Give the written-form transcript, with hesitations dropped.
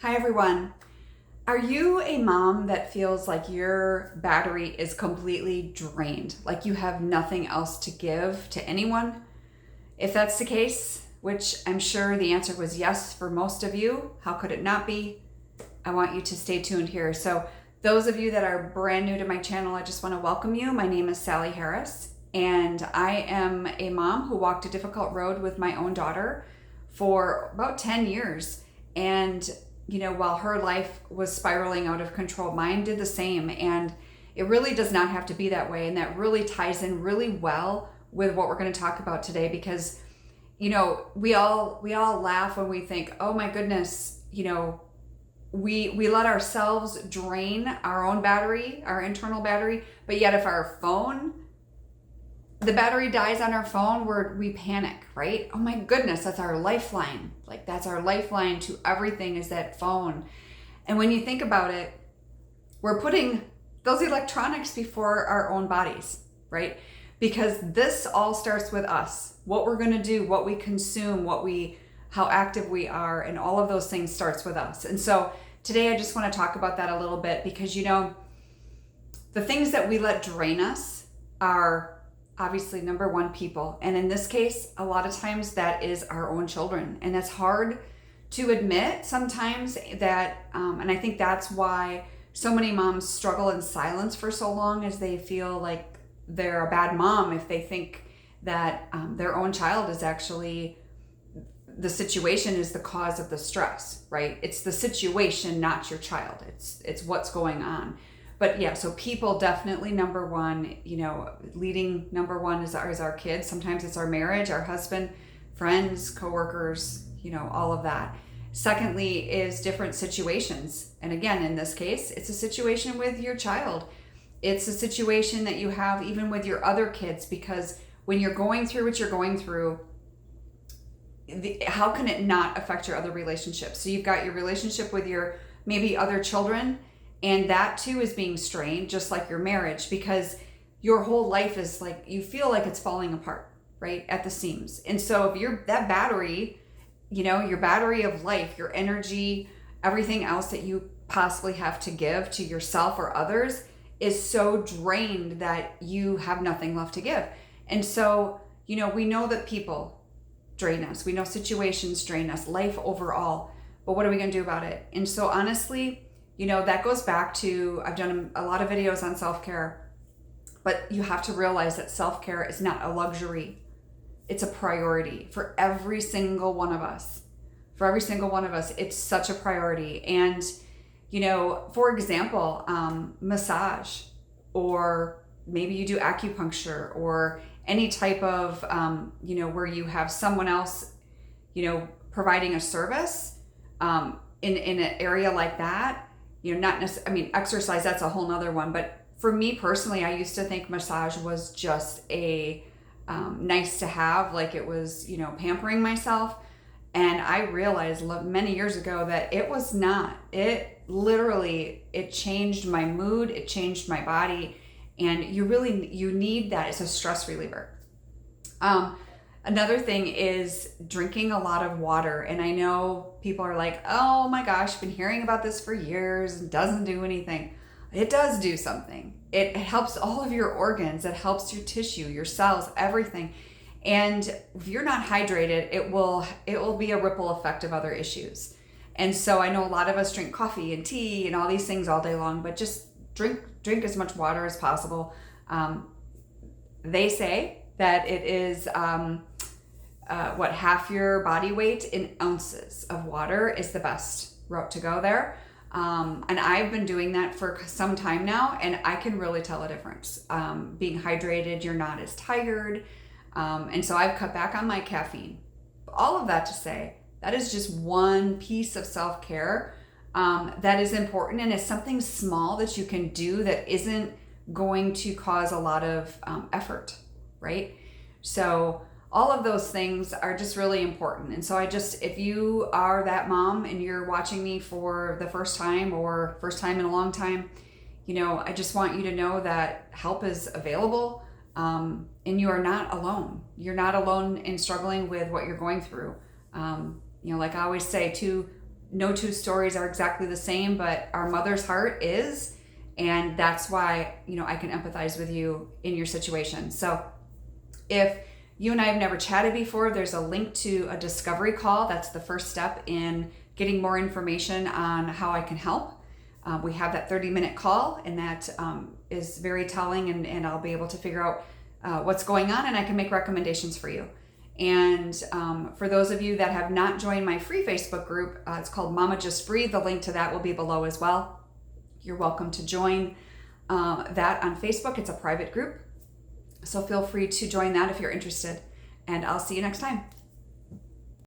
Hi everyone. Are you a mom that feels like your battery is completely drained? Like you have nothing else to give to anyone? If that's the case, which I'm sure the answer was yes for most of you, how could it not be? I want you to stay tuned here. So, those of you that are brand new to my channel, I just want to welcome you. My name is Sally Harris, and I am a mom who walked a difficult road with my own daughter for about 10 years. And, while her life was spiraling out of control, mine did the same. And it really does not have to be that way. And that really ties in really well with what we're going to talk about today because we all laugh when we think, oh my goodness, we let ourselves drain our own battery, our internal battery, but yet if the battery dies on our phone, we panic, right? Oh my goodness, that's our lifeline. Like that's our lifeline to everything is that phone. And when you think about it, we're putting those electronics before our own bodies, right? Because this all starts with us. What we're going to do, what we consume, how active we are, and all of those things starts with us. And so today I just want to talk about that a little bit because the things that we let drain us are obviously number one, people. And in this case, a lot of times that is our own children. And that's hard to admit sometimes that, and I think that's why so many moms struggle in silence for so long as they feel like they're a bad mom if they think that their own child is actually, the situation is the cause of the stress, right? It's the situation, not your child. It's what's going on. But yeah, so people definitely number one, leading number one is our kids. Sometimes it's our marriage, our husband, friends, coworkers, all of that. Secondly is different situations. And again, in this case, it's a situation with your child. It's a situation that you have even with your other kids, because when you're going through what you're going through, how can it not affect your other relationships? So you've got your relationship with your maybe other children, and that too is being strained, just like your marriage, because your whole life is like, you feel like it's falling apart, right? At the seams. And so if that battery, your battery of life, your energy, everything else that you possibly have to give to yourself or others is so drained that you have nothing left to give. And so, we know that people drain us. We know situations drain us, life overall. But what are we going to do about it? And so honestly, that goes back to, I've done a lot of videos on self-care, but you have to realize that self-care is not a luxury. It's a priority for every single one of us. For every single one of us, it's such a priority. And, for example, massage, or maybe you do acupuncture, or any type of, where you have someone else, providing a service in an area like that. Not necessarily, exercise, that's a whole nother one. But for me personally, I used to think massage was just a nice to have, like it was, pampering myself. And I realized many years ago that it was not. It changed my mood, it changed my body. And you need that as a stress reliever. Another thing is drinking a lot of water. And I know people are like, oh my gosh, been hearing about this for years. It doesn't do anything. It does do something. It helps all of your organs. It helps your tissue, your cells, everything. And if you're not hydrated, it will be a ripple effect of other issues. And so I know a lot of us drink coffee and tea and all these things all day long, but just drink as much water as possible. They say that it is half your body weight in ounces of water is the best route to go there. And I've been doing that for some time now, and I can really tell a difference. Being hydrated, you're not as tired. And so I've cut back on my caffeine. All of that to say, that is just one piece of self-care that is important, and it's something small that you can do that isn't going to cause a lot of effort, right? So all of those things are just really important. And so if you are that mom and you're watching me for the first time or first time in a long time, I just want you to know that help is available, and you are not alone. You're not alone in struggling with what you're going through. Like I always say, no two stories are exactly the same, but our mother's heart is, and that's why, I can empathize with you in your situation. So if you and I have never chatted before, there's a link to a discovery call. That's the first step in getting more information on how I can help. We have that 30-minute call, and that is very telling, and I'll be able to figure out what's going on, and I can make recommendations for you. And for those of you that have not joined my free Facebook group, it's called Mama Just Breathe. The link to that will be below as well. You're welcome to join that on Facebook. It's a private group, so feel free to join that if you're interested. And I'll see you next time.